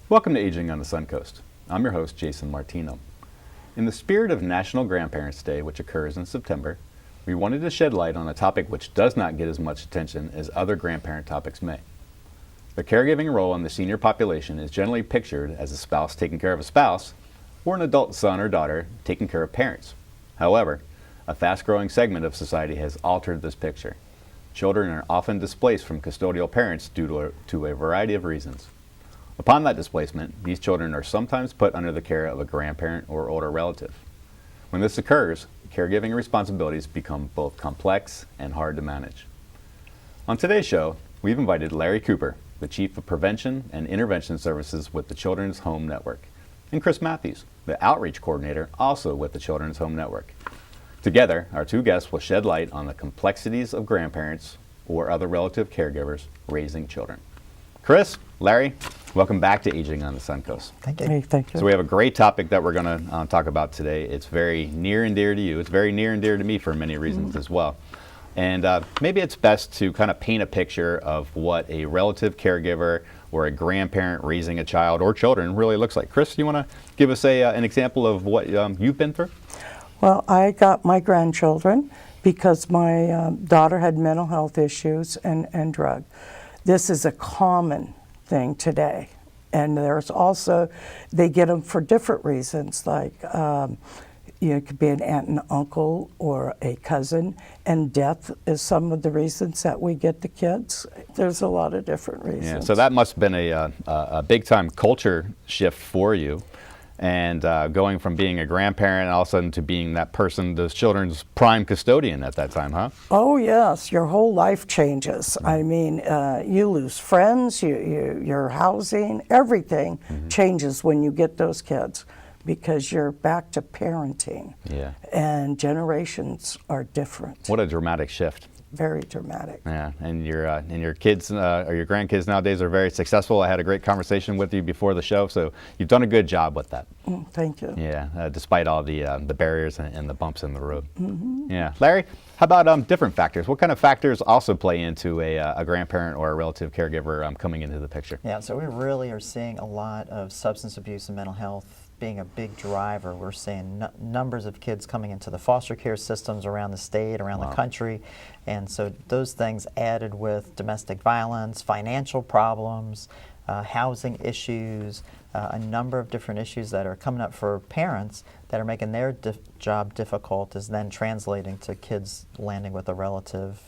Welcome to Aging on the Suncoast. I'm your host, Jason Martino. In the spirit of National Grandparents' Day, which occurs in September, we wanted to shed light on a topic which does not get as much attention as other grandparent topics may. The caregiving role in the senior population is generally pictured as a spouse taking care of a spouse, or an adult son or daughter taking care of parents. However, a fast-growing segment of society has altered this picture. Children are often displaced from custodial parents due to a variety of reasons. Upon that displacement, these children are sometimes put under the care of a grandparent or older relative. When this occurs, caregiving responsibilities become both complex and hard to manage. On today's show, we've invited Larry Cooper, the Chief of Prevention and Intervention Services with the Children's Home Network, and Chris Matthews, the Outreach Coordinator, also with the Children's Home Network. Together, our two guests will shed light on the complexities of grandparents or other relative caregivers raising children. Chris, Larry, welcome back to Aging on the Suncoast. Thank you. Hey, thank you. So we have a great topic that we're going to talk about today. It's very near and dear to you. It's very near and dear to me for many reasons as well. And maybe it's best to kind of paint a picture of what a relative caregiver or a grandparent raising a child or children really looks like. Chris, you want to give us an example of what you've been through? Well, I got my grandchildren because my daughter had mental health issues and drug. This is a common thing today. And there's also, they get them for different reasons, like it could be an aunt and uncle or a cousin, and death is some of the reasons that we get the kids. There's a lot of different reasons. Yeah, so that must have been a big-time culture shift for you. And going from being a grandparent all of a sudden to being that person, the children's prime custodian at that time, huh? Oh yes, your whole life changes. I mean, you lose friends, your housing, everything changes when you get those kids because you're back to parenting. Yeah. And generations are different. What a dramatic shift. Very dramatic. Yeah, and your kids or your grandkids nowadays are very successful. I had a great conversation with you before the show, so you've done a good job with that. Thank you. Yeah, despite all the barriers and the bumps in the road. Yeah, Larry, how about different factors? What kind of factors also play into a grandparent or a relative caregiver coming into the picture? Yeah, so we really are seeing a lot of substance abuse and mental health being a big driver. We're seeing numbers of kids coming into the foster care systems around the state, around the country, and so those things added with domestic violence, financial problems, housing issues, a number of different issues that are coming up for parents that are making their job difficult is then translating to kids landing with a relative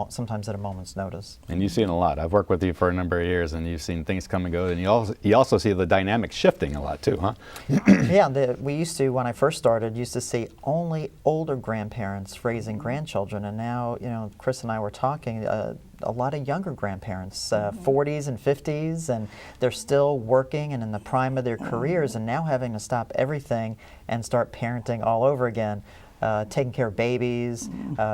sometimes at a moment's notice. And you've seen a lot. I've worked with you for a number of years, and you've seen things come and go, and you also see the dynamic shifting a lot too, huh? Yeah, we used to, when I first started, used to see only older grandparents raising grandchildren, and now, you know, Chris and I were talking, a lot of younger grandparents, 40s and 50s, and they're still working and in the prime of their careers, and now having to stop everything and start parenting all over again, taking care of babies,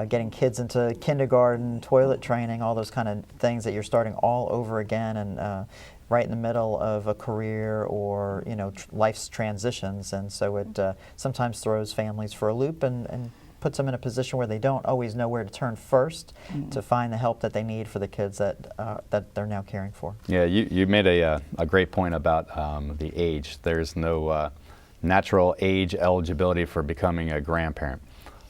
getting kids into kindergarten, toilet training, all those kind of things that you're starting all over again, and right in the middle of a career or, you know, life's transitions, and so it sometimes throws families for a loop and puts them in a position where they don't always know where to turn first to find the help that they need for the kids that they're now caring for. Yeah, you made a great point about the age. There's no natural age eligibility for becoming a grandparent.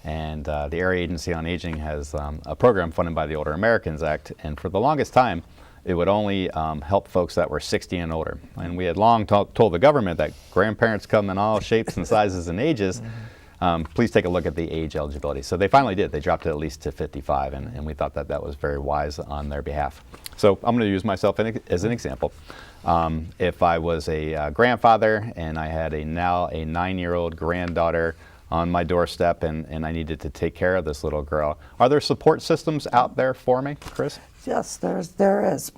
And the Area Agency on Aging has a program funded by the Older Americans Act, and for the longest time it would only help folks that were 60 and older. And we had long told the government that grandparents come in all shapes and sizes and ages. Please take a look at the age eligibility. So they finally did. They dropped it at least to 55, and we thought that that was very wise on their behalf. So I'm going to use myself as an example. If I was a grandfather and I had now a 9-year-old granddaughter on my doorstep and I needed to take care of this little girl, are there support systems out there for me, Chris? Yes, there is.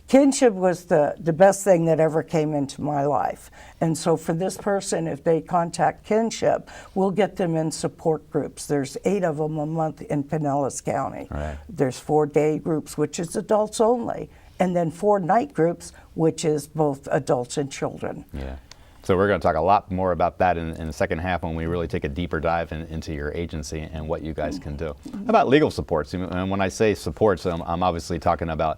Kinship was the best thing that ever came into my life. And so for this person, if they contact Kinship, we'll get them in support groups. There's 8 of them a month in Pinellas County. Right. There's 4 day groups, which is adults only, and then 4 night groups, which is both adults and children. Yeah. So we're going to talk a lot more about that in the second half when we really take a deeper dive into your agency and what you guys can do. How about legal supports? And when I say supports, I'm obviously talking about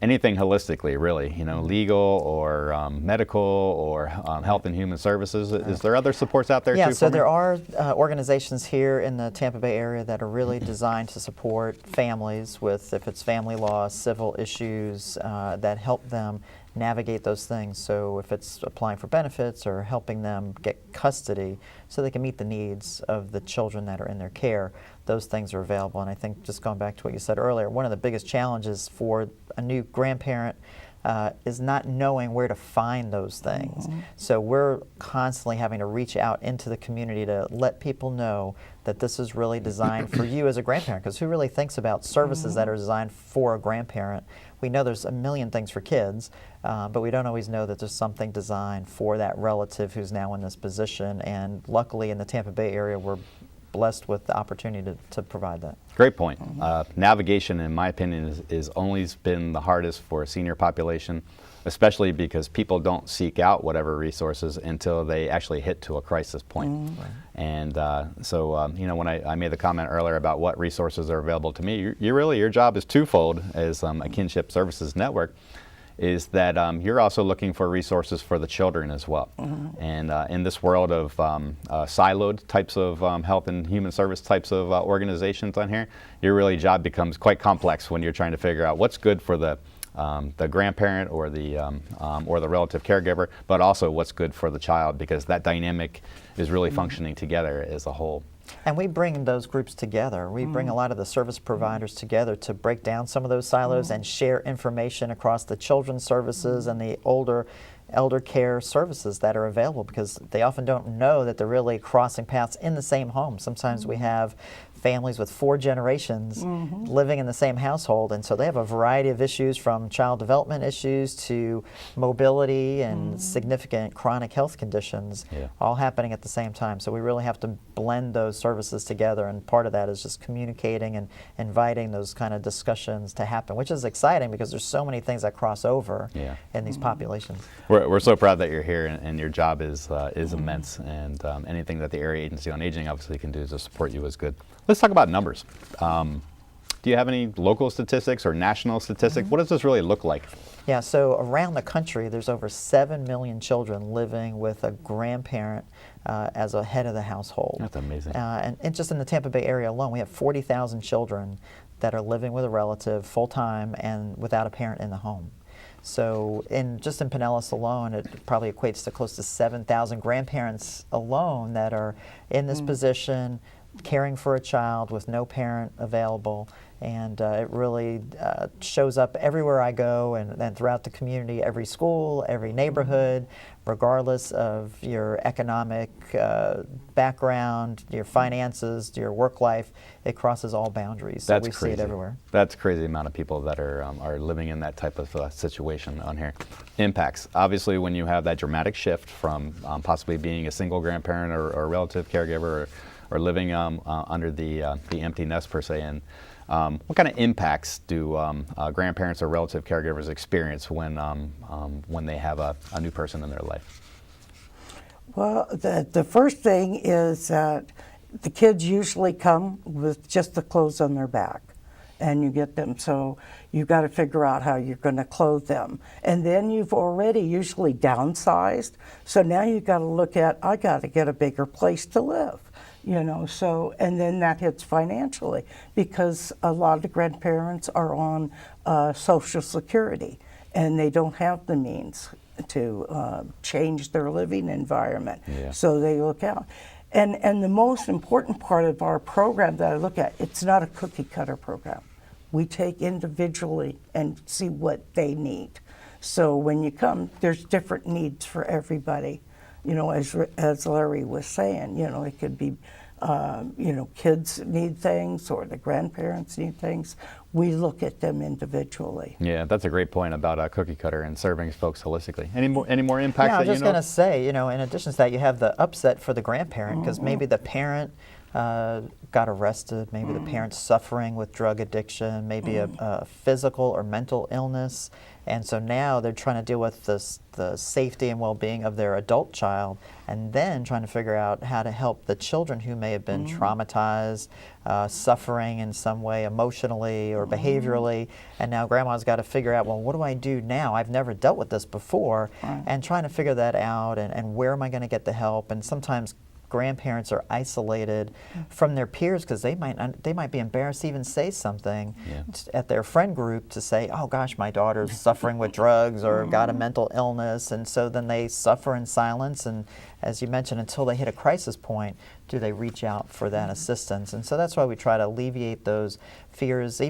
anything holistically, really, you know, legal or medical or health and human services. Is there other supports out there Yeah, too? so for me? there are organizations here in the Tampa Bay area that are really designed to support families with, if it's family law, civil issues, that help them navigate those things. So if it's applying for benefits or helping them get custody so they can meet the needs of the children that are in their care, those things are available. And I think, just going back to what you said earlier, one of the biggest challenges for a new grandparent is not knowing where to find those things. So we're constantly having to reach out into the community to let people know that this is really designed for you as a grandparent, because who really thinks about services that are designed for a grandparent? We know there's a million things for kids, but we don't always know that there's something designed for that relative who's now in this position. And luckily in the Tampa Bay area, we're blessed with the opportunity to provide that. Great point. Navigation, in my opinion, is always been the hardest for a senior population, especially because people don't seek out whatever resources until they actually hit to a crisis point. And so, you know, when I made the comment earlier about what resources are available to me, your job is twofold as a kinship services network. Is that you're also looking for resources for the children as well. And in this world of siloed types of health and human service types of organizations on here, your job becomes quite complex when you're trying to figure out what's good for the grandparent or the relative caregiver, but also what's good for the child, because that dynamic is really functioning together as a whole. And we bring those groups together. We bring a lot of the service providers together to break down some of those silos and share information across the children's services and the elder care services that are available, because they often don't know that they're really crossing paths in the same home. Sometimes we have families with 4 generations living in the same household, and so they have a variety of issues, from child development issues to mobility and significant chronic health conditions, all happening at the same time. So we really have to blend those services together, and part of that is just communicating and inviting those kind of discussions to happen, which is exciting because there's so many things that cross over in these populations. We're so proud that you're here, and your job is immense, and anything that the Area Agency on Aging obviously can do to support you is good. Let's talk about numbers. Do you have any local statistics or national statistics? What does this really look like? Yeah, so around the country, there's over 7 million children living with a grandparent as a head of the household. That's amazing. And just in the Tampa Bay area alone, we have 40,000 children that are living with a relative full-time and without a parent in the home. So just in Pinellas alone, it probably equates to close to 7,000 grandparents alone that are in this position, caring for a child with no parent available. And it really shows up everywhere I go, and throughout the community, every school, every neighborhood, regardless of your economic background, your finances, your work life. It crosses all boundaries. So we see it everywhere. That's a crazy amount of people that are living in that type of situation on here. Impacts. Obviously, when you have that dramatic shift from possibly being a single grandparent or a relative caregiver, or living under the empty nest per se, and what kind of impacts do grandparents or relative caregivers experience when they have a new person in their life? Well, the first thing is that the kids usually come with just the clothes on their back, and you get them, so you've got to figure out how you're going to clothe them. And then you've already usually downsized, so now you've got to look at, I got to get a bigger place to live. You know, so, and then that hits financially, because a lot of the grandparents are on Social Security, and they don't have the means to change their living environment. So they look out. And the most important part of our program that I look at, it's not a cookie cutter program. We take individually and see what they need. So when you come, there's different needs for everybody. You know, as Larry was saying, you know, it could be, you know, kids need things or the grandparents need things. We look at them individually. Yeah, that's a great point about cookie cutter and serving folks holistically. Any more impacts? Yeah, I was just going to say, you know, in addition to that, you have the upset for the grandparent, because maybe the parent got arrested, maybe the parents suffering with drug addiction, maybe a physical or mental illness. And so now they're trying to deal with the safety and well-being of their adult child, and then trying to figure out how to help the children who may have been traumatized, suffering in some way emotionally or behaviorally. And now grandma's got to figure out, well, what do I do now? I've never dealt with this before. And trying to figure that out, and where am I going to get the help? And sometimes grandparents are isolated from their peers because they might be embarrassed to even say something at their friend group to say, oh gosh, my daughter's suffering with drugs or got a mental illness, and so then they suffer in silence, and as you mentioned, until they hit a crisis point, do they reach out for that assistance? And so that's why we try to alleviate those fears.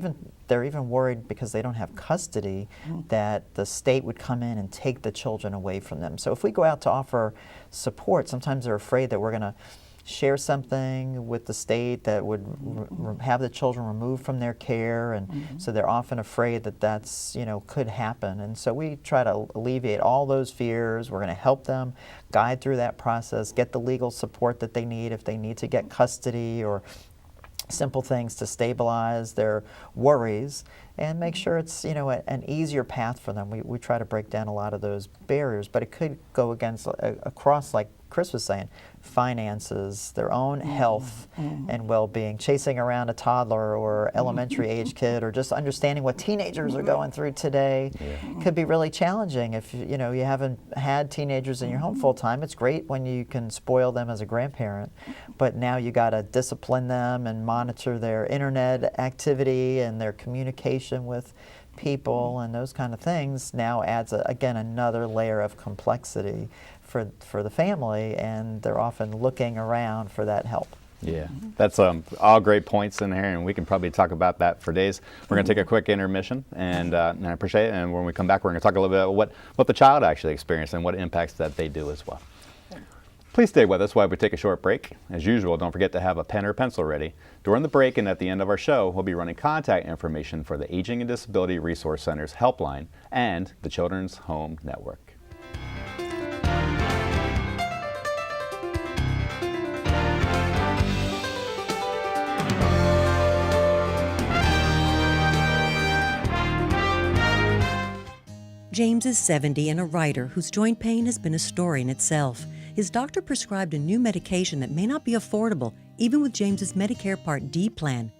They're even worried because they don't have custody that the state would come in and take the children away from them. So if we go out to offer support, sometimes they're afraid that we're going to share something with the state that would have the children removed from their care, and so they're often afraid that that's could happen. And so we try to alleviate all those fears. We're going to help them guide through that process, get the legal support that they need if they need to get custody, or simple things to stabilize their worries, and make sure it's an easier path for them. We try to break down a lot of those barriers, but it could go across, like Chris was saying, finances, their own health and well-being, chasing around a toddler or elementary age kid, or just understanding what teenagers are going through today could be really challenging. If you haven't had teenagers in your home full time, it's great when you can spoil them as a grandparent, but now you got to discipline them and monitor their internet activity and their communication with people, and those kind of things now adds again another layer of complexity for the family, and they're often looking around for that help. Yeah, that's all great points in here, and we can probably talk about that for days. We're going to take a quick intermission, and I appreciate it. And when we come back, we're going to talk a little bit about what the child actually experienced and what impacts that they do as well. Please stay with us while we take a short break. As usual, don't forget to have a pen or pencil ready. During the break and at the end of our show, we'll be running contact information for the Aging and Disability Resource Center's helpline and the Children's Home Network. James is 70 and a writer whose joint pain has been a story in itself. His doctor prescribed a new medication that may not be affordable, even with James's Medicare Part D plan.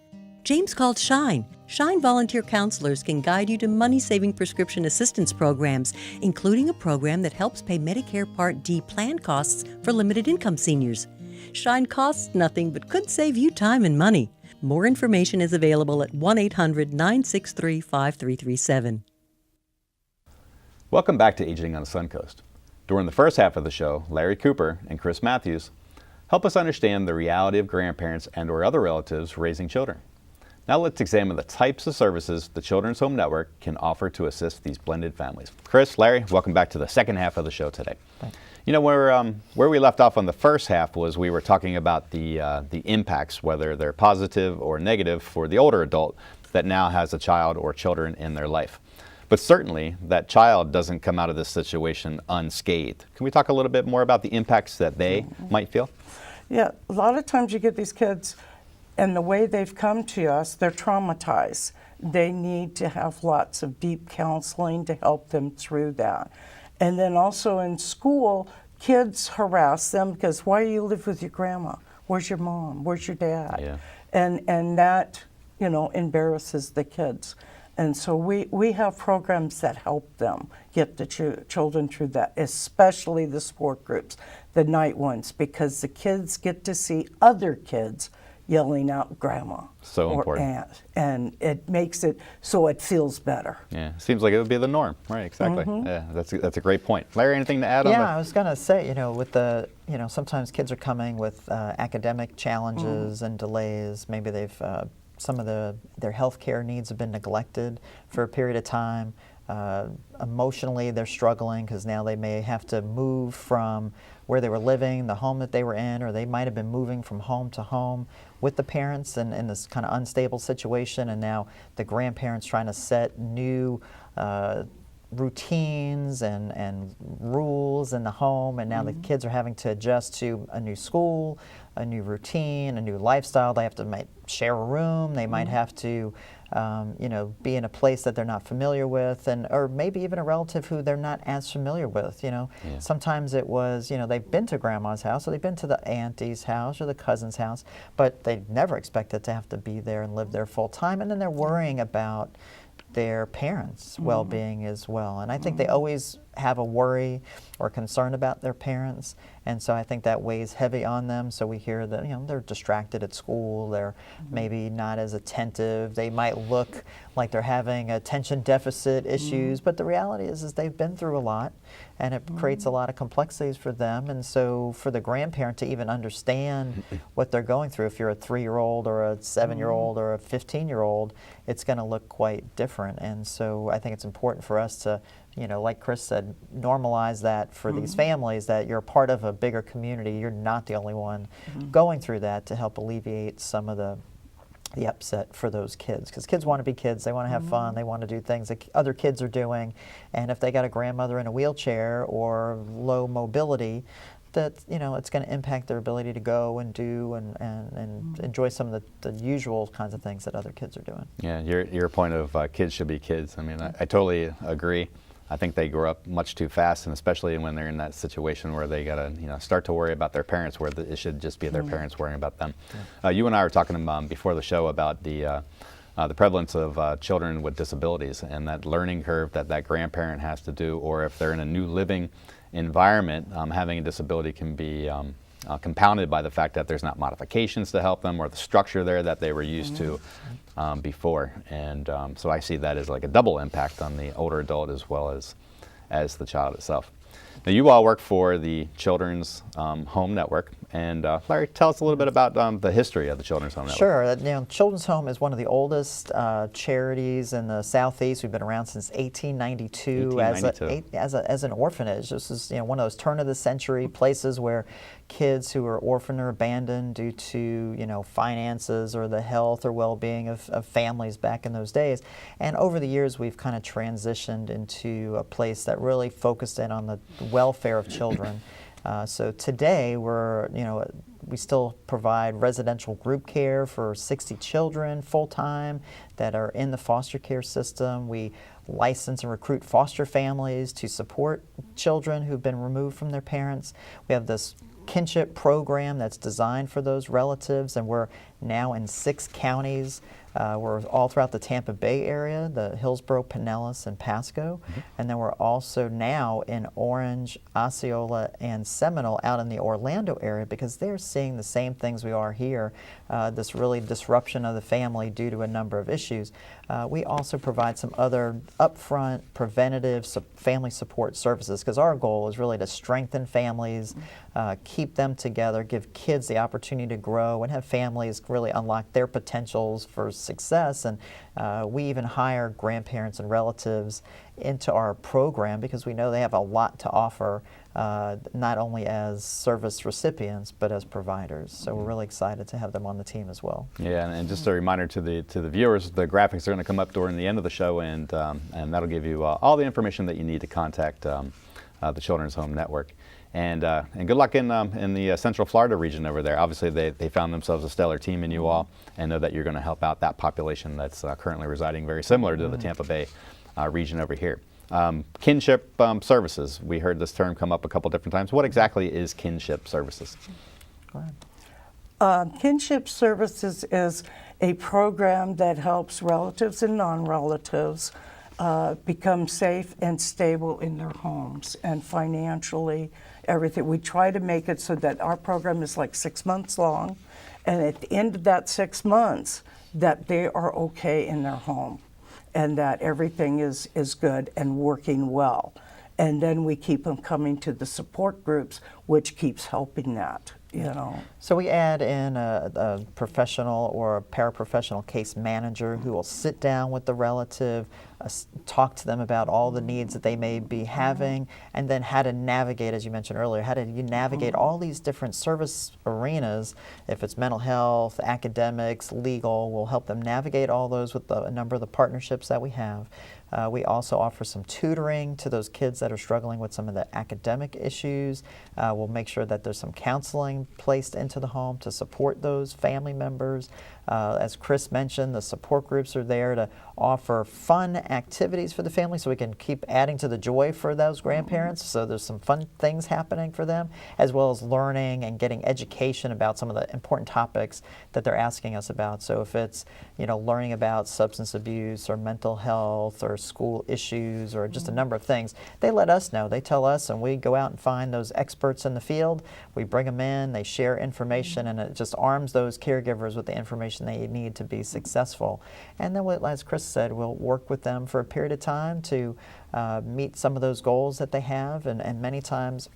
James called Shine. Shine volunteer counselors can guide you to money-saving prescription assistance programs, including a program that helps pay Medicare Part D plan costs for limited income seniors. Shine costs nothing but could save you time and money. More information is available at 1-800-963-5337. Welcome back to Aging on the Suncoast. During the first half of the show, Larry Cooper and Chris Matthews help us understand the reality of grandparents and/or other relatives raising children. Now let's examine the types of services the Children's Home Network can offer to assist these blended families. Chris, Larry, welcome back to the second half of the show today. Thanks. Where we left off on the first half was we were talking about the impacts, whether they're positive or negative, for the older adult that now has a child or children in their life. But certainly, that child doesn't come out of this situation unscathed. Can we talk a little bit more about the impacts that they might feel? Yeah, a lot of times you get these kids, and the way they've come to us, they're traumatized. They need to have lots of deep counseling to help them through that. And then also in school, kids harass them because, why do you live with your grandma? Where's your mom? Where's your dad? Yeah. And that, embarrasses the kids. And so we have programs that help them get the children through that, especially the sport groups, the night ones, because the kids get to see other kids yelling out grandma So or important. aunt, and it makes it so it feels better. Yeah, seems like it would be the norm. Right, exactly. Yeah, that's a great point. Larry, anything to add on that? Yeah, I was going to say, with the, sometimes kids are coming with academic challenges and delays. Maybe they've some of their health care needs have been neglected for a period of time. Emotionally, they're struggling because now they may have to move from where they were living, the home that they were in, or they might have been moving from home to home with the parents in this kind of unstable situation, and now the grandparents trying to set new routines and rules in the home, and now the kids are having to adjust to a new school, a new routine, a new lifestyle. They have to might share a room. They might have to, be in a place that they're not familiar with, or maybe even a relative who they're not as familiar with. Sometimes it was, they've been to grandma's house, or they've been to the auntie's house or the cousin's house, but they never expected to have to be there and live there full time, and then they're worrying about their parents' well-being as well. And I think they always have a worry or concern about their parents, and so I think that weighs heavy on them. So we hear that they're distracted at school, they're maybe not as attentive, they might look like they're having attention deficit issues, but the reality is they've been through a lot, and it creates a lot of complexities for them. And so for the grandparent to even understand what they're going through, if you're a 3-year-old or a 7-year-old or a 15-year-old, it's going to look quite different. And so I think it's important for us to, like Chris said, normalize that for these families, that you're part of a bigger community. You're not the only one going through that, to help alleviate some of the upset for those kids, because kids want to be kids. They want to have fun. They want to do things that other kids are doing. And if they got a grandmother in a wheelchair or low mobility, that it's going to impact their ability to go and do and enjoy some of the usual kinds of things that other kids are doing. Yeah, your point of kids should be kids. I mean, I totally agree. I think they grow up much too fast, and especially when they're in that situation where they gotta start to worry about their parents, where it should just be their parents worrying about them. You and I were talking before the show about the prevalence of children with disabilities, and that learning curve that grandparent has to do, or if they're in a new living environment, having a disability can be compounded by the fact that there's not modifications to help them, or the structure there that they were used to before. And so I see that as like a double impact on the older adult as well as the child itself. Now, you all work for the Children's Home Network, and Larry, tell us a little bit about the history of the Children's Home Network. Sure. Children's Home is one of the oldest charities in the Southeast. We've been around since 1892, as an orphanage. This is one of those turn-of-the-century places where kids who are orphaned or abandoned due to finances or the health or well-being of families back in those days. And over the years, we've kind of transitioned into a place that really focused in on the welfare of children. So today we still provide residential group care for 60 children full-time that are in the foster care system. We license and recruit foster families to support children who've been removed from their parents. We have this kinship program that's designed for those relatives, and we're now in 6 counties. We're all throughout the Tampa Bay area, the Hillsborough, Pinellas, and Pasco. And then we're also now in Orange, Osceola, and Seminole out in the Orlando area, because they're seeing the same things we are here, this really disruption of the family due to a number of issues. We also provide some other upfront preventative family support services, because our goal is really to strengthen families, keep them together, give kids the opportunity to grow, and have families really unlock their potentials for success. And we even hire grandparents and relatives into our program, because we know they have a lot to offer, not only as service recipients but as providers. So we're really excited to have them on the team as well. Yeah, and just a reminder to the viewers, the graphics are going to come up during the end of the show, and that'll give you all the information that you need to contact the Children's Home Network. And good luck in the Central Florida region over there. Obviously, they found themselves a stellar team in you all, and know that you're going to help out that population that's currently residing very similar to the Tampa Bay region over here. Kinship services. We heard this term come up a couple different times. What exactly is kinship services? Go ahead. Kinship services is a program that helps relatives and non-relatives become safe and stable in their homes, and financially, everything. We try to make it so that our program is like 6 months long, and at the end of that 6 months, that they are okay in their home, and that everything is good and working well. And then we keep them coming to the support groups, which keeps helping that. So we add in a professional or a paraprofessional case manager who will sit down with the relative, talk to them about all the needs that they may be having, and then how to navigate, as you mentioned earlier, how do you navigate all these different service arenas. If it's mental health, academics, legal, we'll help them navigate all those with a number of the partnerships that we have. We also offer some tutoring to those kids that are struggling with some of the academic issues. We'll make sure that there's some counseling placed into the home to support those family members. As Chris mentioned, the support groups are there to offer fun activities for the family so we can keep adding to the joy for those grandparents. So there's some fun things happening for them, as well as learning and getting education about some of the important topics that they're asking us about. So if it's, learning about substance abuse or mental health or school issues or just a number of things, they let us know. They tell us, and we go out and find those experts in the field. We bring them in, they share information, and it just arms those caregivers with the information they need to be successful. And then, as Chris said, we'll work with them for a period of time to meet some of those goals that they have, and many times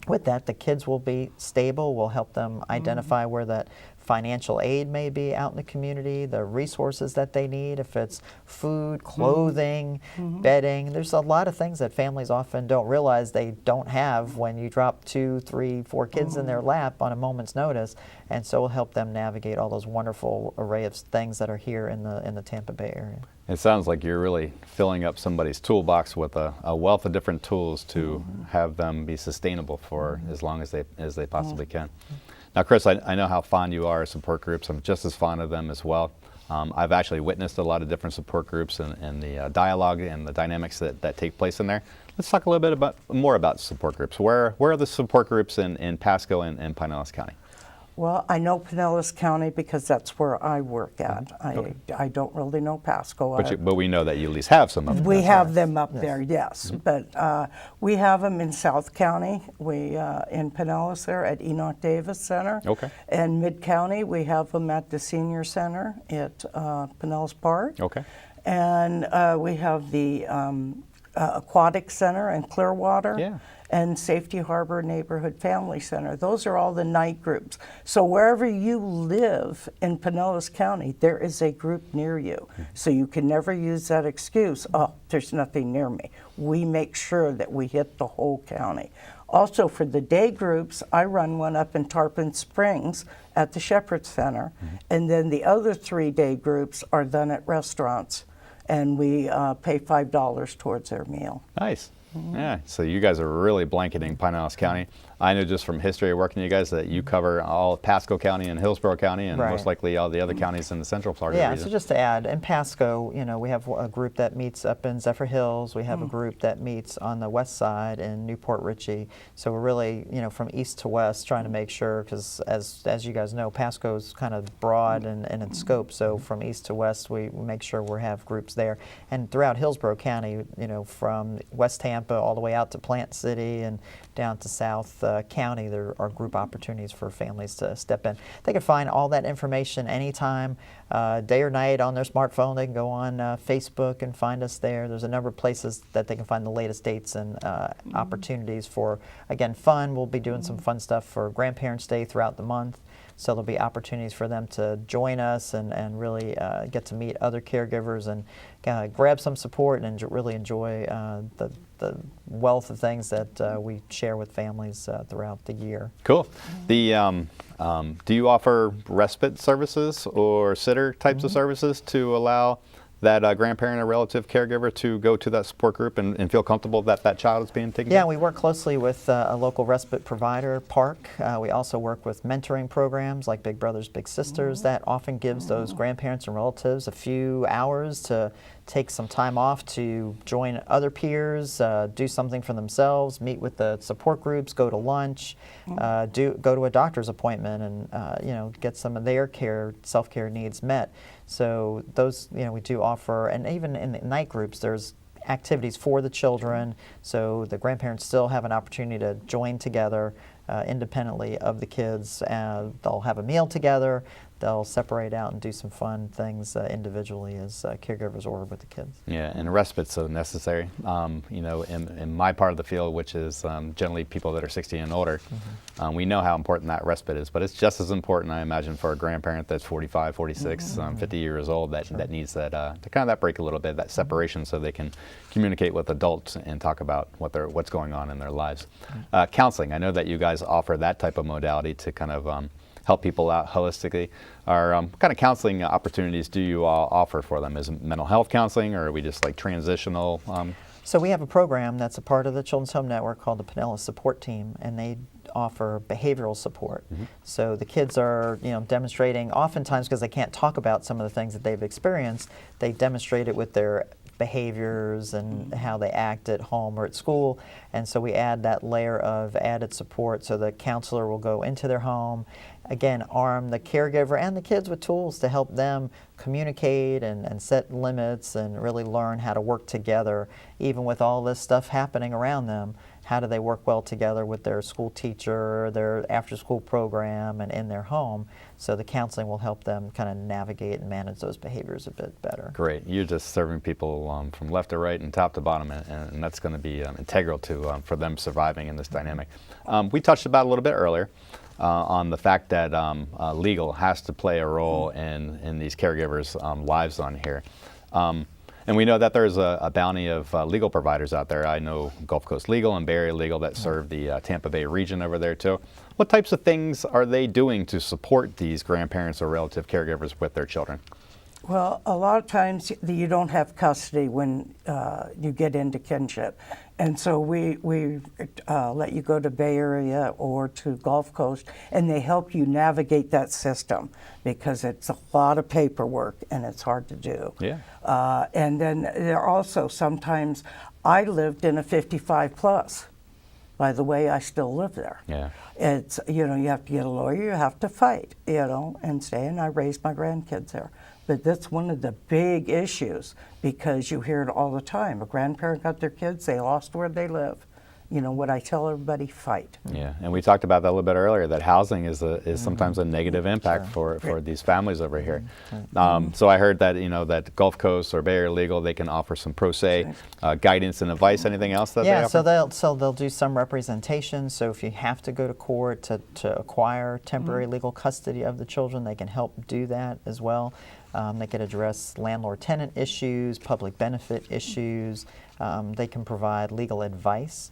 with that, the kids will be stable. We'll help them identify where that financial aid may be out in the community, the resources that they need, if it's food, clothing, bedding. There's a lot of things that families often don't realize they don't have when you drop 2, 3, 4 kids in their lap on a moment's notice. And so we'll help them navigate all those wonderful array of things that are here in the Tampa Bay area. It sounds like you're really filling up somebody's toolbox with a wealth of different tools to have them be sustainable for as long as they possibly can. Now, Chris, I know how fond you are of support groups. I'm just as fond of them as well. I've actually witnessed a lot of different support groups and the dialogue and the dynamics that take place in there. Let's talk a little bit more about support groups. Where are the support groups in Pasco and Pinellas County? Well, I know Pinellas County because that's where I work at. I don't really know Pasco. But we know that you at least have some of them. We have them up there, yes. But we have them in South County. We in Pinellas there at Enoch Davis Center. Okay. And Mid-County, we have them at the Senior Center at Pinellas Park. Okay. And we have the Aquatic Center in Clearwater. Yeah. And Safety Harbor Neighborhood Family Center. Those are all the night groups. So wherever you live in Pinellas County, there is a group near you. So you can never use that excuse, oh, there's nothing near me. We make sure that we hit the whole county. Also for the day groups, I run one up in Tarpon Springs at the Shepherd Center. And then the other 3 day groups are done at restaurants. And we pay $5 towards their meal. Nice. Yeah, so you guys are really blanketing Pinellas County. I know just from history of working with you guys that you cover all of Pasco County and Hillsborough County and most likely all the other counties in the central Florida region. Yeah, so just to add, in Pasco, we have a group that meets up in Zephyr Hills. We have a group that meets on the west side in Newport Richey. So we're really, from east to west trying to make sure, because as you guys know, Pasco is kind of broad and in scope. So from east to west, we make sure we have groups there. And throughout Hillsborough County, from West Tampa all the way out to Plant City and down to South County, there are group opportunities for families to step in. They can find all that information anytime, day or night on their smartphone. They can go on Facebook and find us there. There's a number of places that they can find the latest dates and opportunities for, again, fun. We'll be doing some fun stuff for Grandparents' Day throughout the month. So there'll be opportunities for them to join us and really get to meet other caregivers and grab some support and really enjoy the wealth of things that we share with families throughout the year. Cool. Do you offer respite services or sitter types of services to allow that grandparent or relative caregiver to go to that support group and feel comfortable that that child is being taken care Yeah, of? we work closely with a local respite provider, Park. We also work with mentoring programs like Big Brothers Big Sisters. That often gives those grandparents and relatives a few hours to take some time off to join other peers, do something for themselves, meet with the support groups, go to lunch, go to a doctor's appointment, and get some of their self-care needs met. So those, we do offer, and even in the night groups, there's activities for the children, so the grandparents still have an opportunity to join together independently of the kids. They'll have a meal together. They'll separate out and do some fun things individually as caregivers or with the kids. Yeah, and respite's so necessary. In my part of the field, which is generally people that are 60 and older, we know how important that respite is, but it's just as important, I imagine, for a grandparent that's 45, 46, 50 years old that needs that to kind of that break a little bit, that separation, so they can communicate with adults and talk about what's going on in their lives. Counseling, I know that you guys offer that type of modality to kind of help people out holistically, are what kind of counseling opportunities do you all offer for them? Is it mental health counseling, or are we just like transitional? So we have a program that's a part of the Children's Home Network called the Pinella Support Team, and they offer behavioral support. So the kids are, demonstrating, oftentimes because they can't talk about some of the things that they've experienced, they demonstrate it with their behaviors and how they act at home or at school. And so we add that layer of added support, so the counselor will go into their home, again, arm the caregiver and the kids with tools to help them communicate and set limits and really learn how to work together, even with all this stuff happening around them. How do they work well together with their school teacher, their after-school program, and in their home? So the counseling will help them kind of navigate and manage those behaviors a bit better. Great. You're just serving people from left to right and top to bottom, and that's going to be integral to for them surviving in this dynamic. We touched about a little bit earlier on the fact that legal has to play a role in these caregivers' lives on here. And we know that there's a bounty of legal providers out there. I know Gulf Coast Legal and Bay Area Legal that serve the Tampa Bay region over there too. What types of things are they doing to support these grandparents or relative caregivers with their children? Well, a lot of times you don't have custody when you get into kinship. And so we let you go to Bay Area or to Gulf Coast, and they help you navigate that system because it's a lot of paperwork and it's hard to do. Yeah. And then there are also sometimes, I lived in a 55 plus. By the way, I still live there. Yeah. It's, you have to get a lawyer, you have to fight, and stay, and I raised my grandkids there. But that's one of the big issues because you hear it all the time. A grandparent got their kids, they lost where they live. What I tell everybody, fight. Yeah, and we talked about that a little bit earlier, that housing is sometimes a negative impact for these families over here. So I heard that, that Gulf Coast or Bay Area Legal, they can offer some pro se guidance and advice. Anything else that they offer? So they'll do some representation. So if you have to go to court to acquire temporary legal custody of the children, they can help do that as well. They can address landlord-tenant issues, public benefit issues. They can provide legal advice,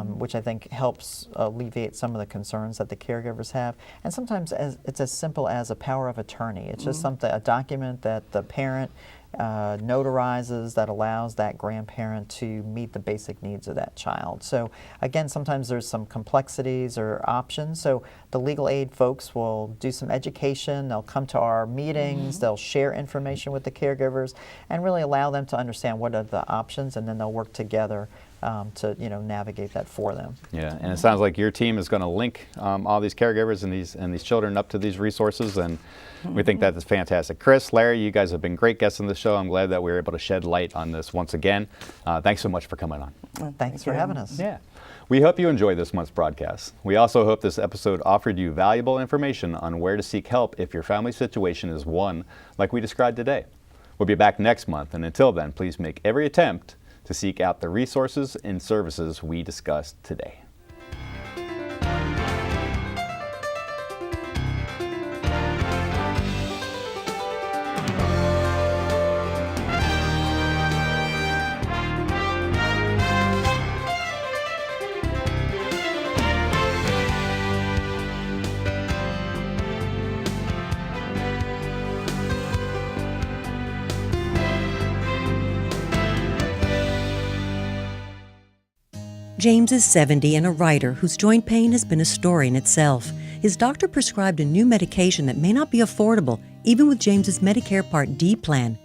which I think helps alleviate some of the concerns that the caregivers have. And sometimes it's as simple as a power of attorney. It's just a document that the parent notarizes that allows that grandparent to meet the basic needs of that child. So again, sometimes there's some complexities or options. So the legal aid folks will do some education, they'll come to our meetings, they'll share information with the caregivers and really allow them to understand what are the options, and then they'll work together to navigate that for them. Yeah, and it sounds like your team is going to link all these caregivers and these children up to these resources, and we think that is fantastic. Chris, Larry, you guys have been great guests on the show. I'm glad that we were able to shed light on this once again. Thanks so much for coming on. Well, thanks for having us. Yeah. We hope you enjoyed this month's broadcast. We also hope this episode offered you valuable information on where to seek help if your family situation is one like we described today. We'll be back next month, and until then, please make every attempt to seek out the resources and services we discussed today. James is 70 and a writer whose joint pain has been a story in itself. His doctor prescribed a new medication that may not be affordable, even with James's Medicare Part D plan.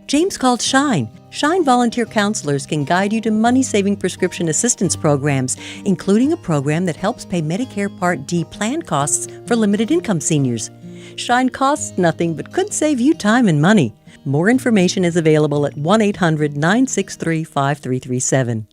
James called Shine. Shine volunteer counselors can guide you to money-saving prescription assistance programs, including a program that helps pay Medicare Part D plan costs for limited income seniors. Shine costs nothing but could save you time and money. More information is available at 1-800-963-5337.